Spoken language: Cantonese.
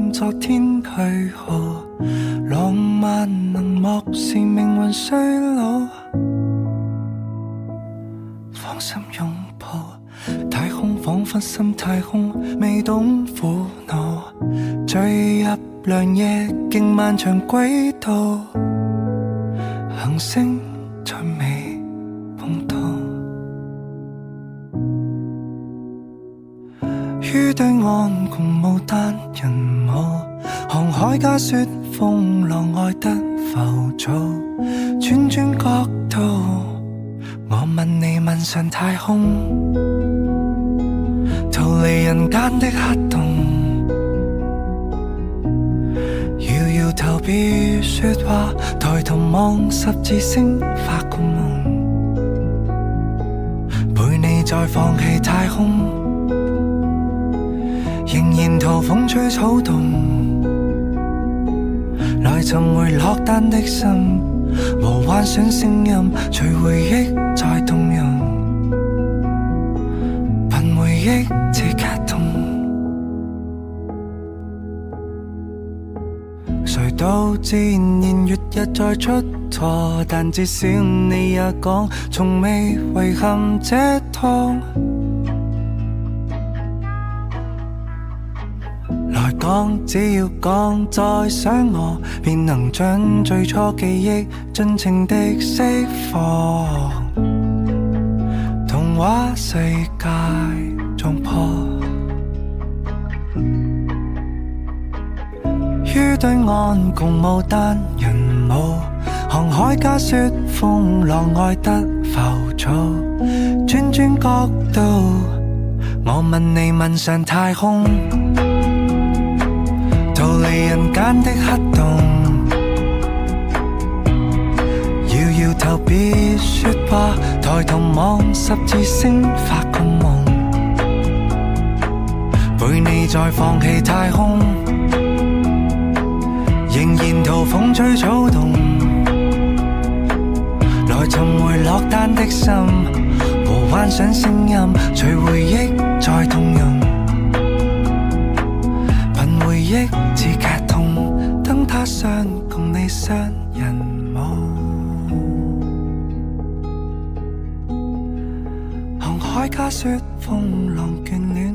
望昨天去何？浪漫能漠視命運衰老，芳心擁抱太空，彷彿心太空，未懂苦惱，墜入良夜，經漫長軌道，行星再未碰到。於對岸共舞單人舞，航海家說風浪愛得浮躁，轉轉角度，我問你問上太空，逃離人間的黑洞，搖搖頭別說話，抬頭望十字星發個夢，陪你再放棄太空，仍然圖風吹草動，來尋回落單的心，和幻想聲音隨回憶再動容，憑回憶這卡通。誰都自然月日再出錯，但至少你也講從未遺憾這趟。來講，只要講再想我，便能將最初記憶盡情地釋放。童話世界撞破，於對岸共舞單人舞，航海家說風浪愛得浮躁，轉轉角度，我問你問上太空，逃離人間的黑洞，搖搖頭別說話，抬頭望十字星發個夢，陪你再放棄太空，仍然圖風吹草動，來尋回落單的心，和幻想聲音隨回憶再動容，憑回憶自劇痛，燈塔上共你雙人舞，航海家說風浪眷戀